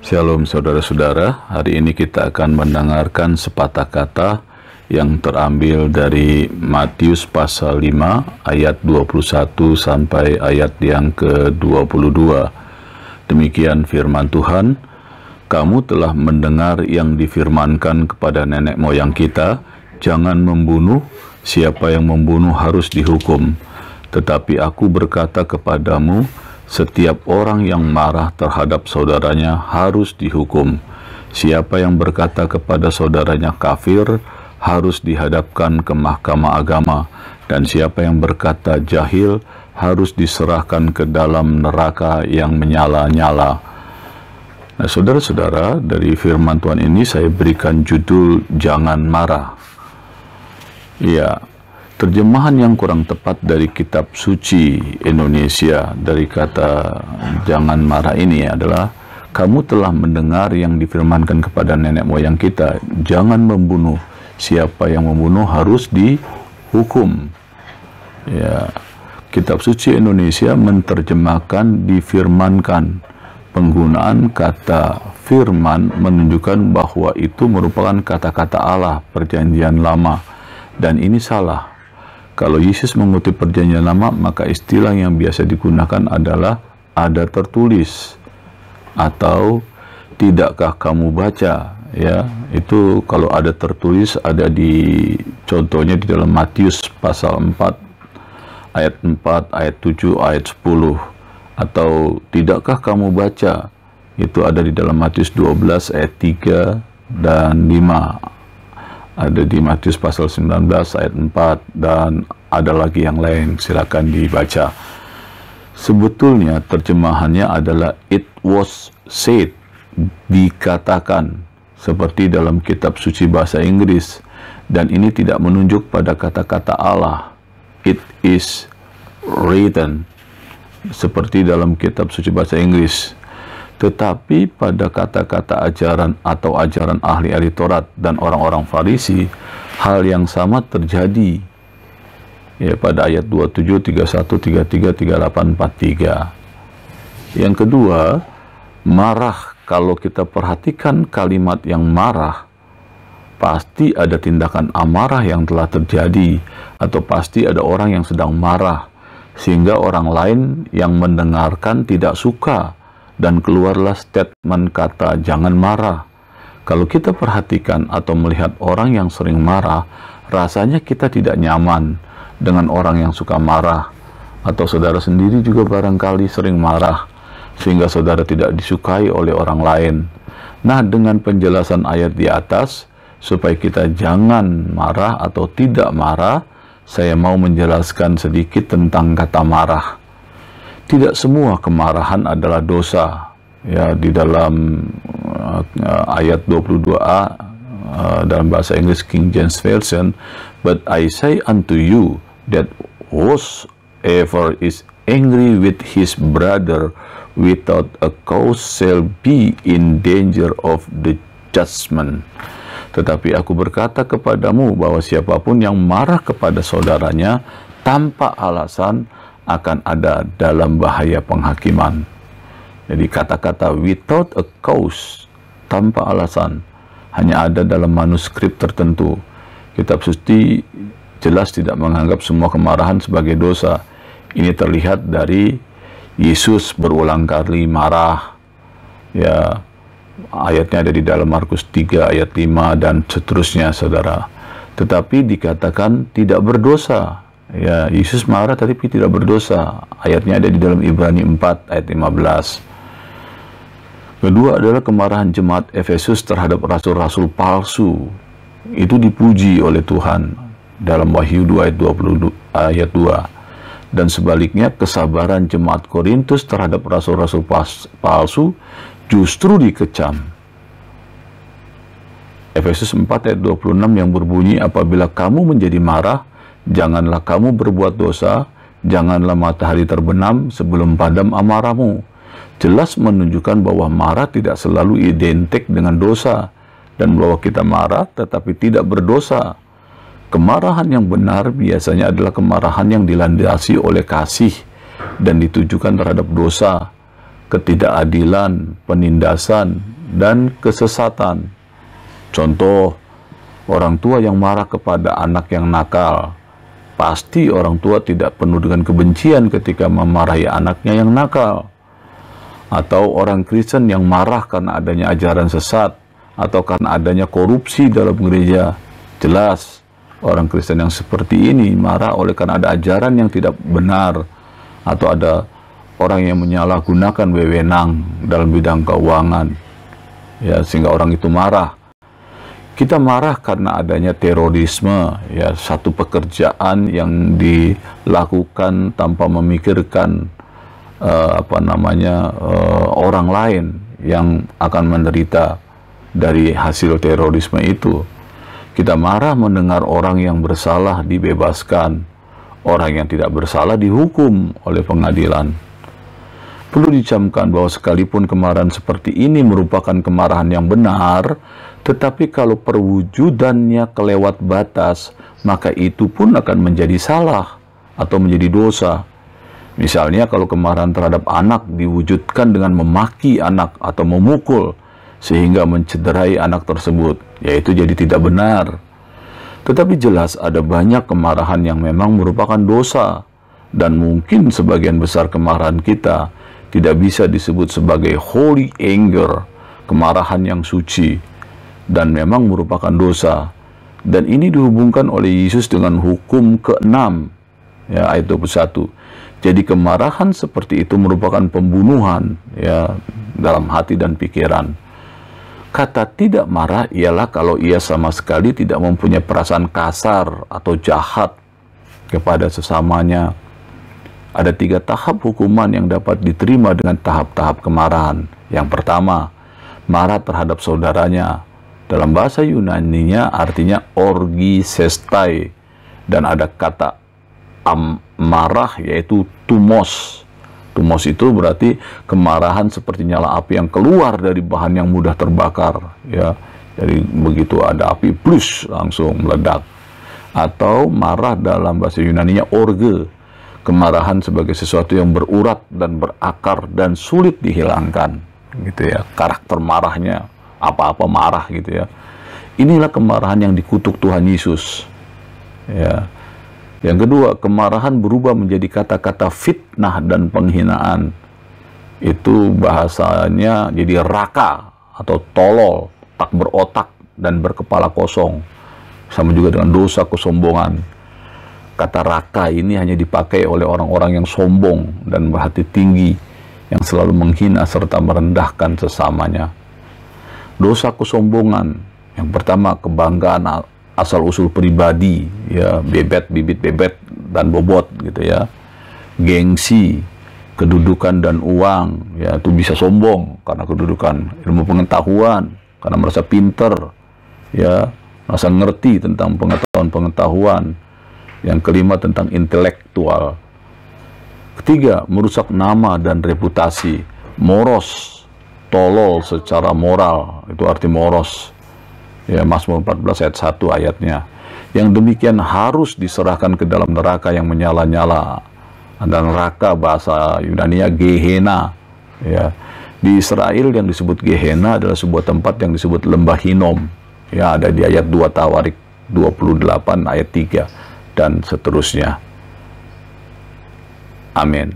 Shalom saudara-saudara, hari ini kita akan mendengarkan sepatah kata yang terambil dari Matius pasal 5 ayat 21 sampai ayat yang ke-22. Demikian firman Tuhan, kamu telah mendengar yang difirmankan kepada nenek moyang kita, jangan membunuh, siapa yang membunuh harus dihukum. Tetapi aku berkata kepadamu, setiap orang yang marah terhadap saudaranya harus dihukum. Siapa yang berkata kepada saudaranya kafir harus dihadapkan ke mahkamah agama, dan siapa yang berkata jahil harus diserahkan ke dalam neraka yang menyala-nyala. Nah, saudara-saudara, dari firman Tuhan ini saya berikan judul Jangan Marah. Ya, terjemahan yang kurang tepat dari kitab suci Indonesia dari kata jangan marah ini adalah, kamu telah mendengar yang difirmankan kepada nenek moyang kita, jangan membunuh, siapa yang membunuh harus dihukum. Ya, kitab suci Indonesia menerjemahkan difirmankan. Penggunaan kata firman menunjukkan bahwa itu merupakan kata-kata Allah perjanjian lama, dan ini salah. Kalau Yesus mengutip perjanjian lama, maka istilah yang biasa digunakan adalah ada tertulis atau tidakkah kamu baca, ya. Itu kalau ada tertulis ada di contohnya di dalam Matius pasal 4 ayat 4, ayat 7, ayat 10, atau tidakkah kamu baca, itu ada di dalam Matius 12 ayat 3 dan 5. Ada di Matius pasal 19 ayat 4, dan ada lagi yang lain, silakan dibaca. Sebetulnya terjemahannya adalah it was said, dikatakan, seperti dalam kitab suci bahasa Inggris, dan ini tidak menunjuk pada kata-kata Allah. It is written, seperti dalam kitab suci bahasa Inggris. Tetapi pada kata-kata ajaran atau ajaran ahli-ahli Taurat dan orang-orang Farisi, hal yang sama terjadi. Ya, pada ayat 27, 31, 33, 38, 43. Yang kedua, marah. Kalau kita perhatikan kalimat yang marah, pasti ada tindakan amarah yang telah terjadi, atau pasti ada orang yang sedang marah, sehingga orang lain yang mendengarkan tidak suka, dan keluarlah statement kata jangan marah. Kalau kita perhatikan atau melihat orang yang sering marah, rasanya kita tidak nyaman dengan orang yang suka marah. Atau saudara sendiri juga barangkali sering marah, sehingga saudara tidak disukai oleh orang lain. Nah, dengan penjelasan ayat di atas, supaya kita jangan marah atau tidak marah, saya mau menjelaskan sedikit tentang kata marah. Tidak semua kemarahan adalah dosa. Ya, di dalam ayat 22a dalam bahasa Inggris King James Version, but I say unto you that whosoever is angry with his brother without a cause shall be in danger of the judgment. Tetapi aku berkata kepadamu bahwa siapapun yang marah kepada saudaranya tanpa alasan akan ada dalam bahaya penghakiman. Jadi kata-kata without a cause, tanpa alasan, hanya ada dalam manuskrip tertentu. Kitab suci jelas tidak menganggap semua kemarahan sebagai dosa. Ini terlihat dari Yesus berulang kali marah. Ya, ayatnya ada di dalam Markus 3 ayat 5 dan seterusnya, saudara. Tetapi dikatakan tidak berdosa. Ya, Yesus marah tapi tidak berdosa. Ayatnya ada di dalam Ibrani 4 ayat 15. Kedua adalah kemarahan jemaat Efesus terhadap rasul-rasul palsu. Itu dipuji oleh Tuhan dalam Wahyu 2 ayat 2. Dan sebaliknya, kesabaran jemaat Korintus terhadap rasul-rasul palsu justru dikecam. Efesus 4 ayat 26 yang berbunyi, apabila kamu menjadi marah, janganlah kamu berbuat dosa, janganlah matahari terbenam sebelum padam amarahmu. Jelas menunjukkan bahwa marah tidak selalu identik dengan dosa, dan bahwa kita marah tetapi tidak berdosa. Kemarahan yang benar biasanya adalah kemarahan yang dilandasi oleh kasih dan ditujukan terhadap dosa, ketidakadilan, penindasan, dan kesesatan. Contoh, orang tua yang marah kepada anak yang nakal. Pasti orang tua tidak penuh dengan kebencian ketika memarahi anaknya yang nakal. Atau orang Kristen yang marah karena adanya ajaran sesat atau karena adanya korupsi dalam gereja. Jelas, orang Kristen yang seperti ini marah oleh karena ada ajaran yang tidak benar, atau ada orang yang menyalahgunakan wewenang dalam bidang keuangan, ya, sehingga orang itu marah. Kita marah karena adanya terorisme, ya, satu pekerjaan yang dilakukan tanpa memikirkan orang lain yang akan menderita dari hasil terorisme itu. Kita marah mendengar orang yang bersalah dibebaskan, orang yang tidak bersalah dihukum oleh pengadilan. Perlu dicamkan bahwa sekalipun kemarahan seperti ini merupakan kemarahan yang benar, tetapi kalau perwujudannya kelewat batas, maka itu pun akan menjadi salah atau menjadi dosa. Misalnya kalau kemarahan terhadap anak diwujudkan dengan memaki anak atau memukul sehingga mencederai anak tersebut, yaitu jadi tidak benar. Tetapi jelas ada banyak kemarahan yang memang merupakan dosa, dan mungkin sebagian besar kemarahan kita tidak bisa disebut sebagai holy anger, kemarahan yang suci, dan memang merupakan dosa. Dan ini dihubungkan oleh Yesus dengan hukum ke-6, ya, ayat 21. Jadi kemarahan seperti itu merupakan pembunuhan, ya, dalam hati dan pikiran. Kata tidak marah ialah kalau ia sama sekali tidak mempunyai perasaan kasar atau jahat kepada sesamanya. Ada 3 tahap hukuman yang dapat diterima dengan tahap-tahap kemarahan. Yang pertama, marah terhadap saudaranya. Dalam bahasa Yunaninya artinya orgisestai, dan ada kata marah yaitu tumos. Tumos itu berarti kemarahan seperti nyala api yang keluar dari bahan yang mudah terbakar, ya. Jadi begitu ada api plus langsung meledak. Atau marah dalam bahasa Yunaninya orge, kemarahan sebagai sesuatu yang berurat dan berakar dan sulit dihilangkan, gitu ya. Karakter marahnya apa-apa marah, gitu ya. Inilah kemarahan yang dikutuk Tuhan Yesus, ya. Yang kedua, kemarahan berubah menjadi kata-kata fitnah dan penghinaan. Itu bahasanya jadi raka atau tolol, tak berotak dan berkepala kosong. Sama juga dengan dosa kesombongan. Kata raka ini hanya dipakai oleh orang-orang yang sombong dan berhati tinggi, yang selalu menghina serta merendahkan sesamanya. Dosa kesombongan, yang pertama kebanggaan asal-usul pribadi, ya, bibit bebet dan bobot, gitu ya. Gengsi, kedudukan dan uang, ya, itu bisa sombong karena kedudukan. Ilmu pengetahuan, karena merasa pinter, ya, merasa ngerti tentang pengetahuan. Yang kelima tentang intelektual. Ketiga, merusak nama dan reputasi. Moros, tolol secara moral, itu arti moros. Ya, Mazmur 14 ayat 1 ayatnya. Yang demikian harus diserahkan ke dalam neraka yang menyala-nyala. Dan neraka bahasa Yunania Gehenna, ya. Di Israel yang disebut Gehenna adalah sebuah tempat yang disebut lembah Hinom, ya, ada di ayat 2 Tawarik 28 ayat 3 dan seterusnya. Amin.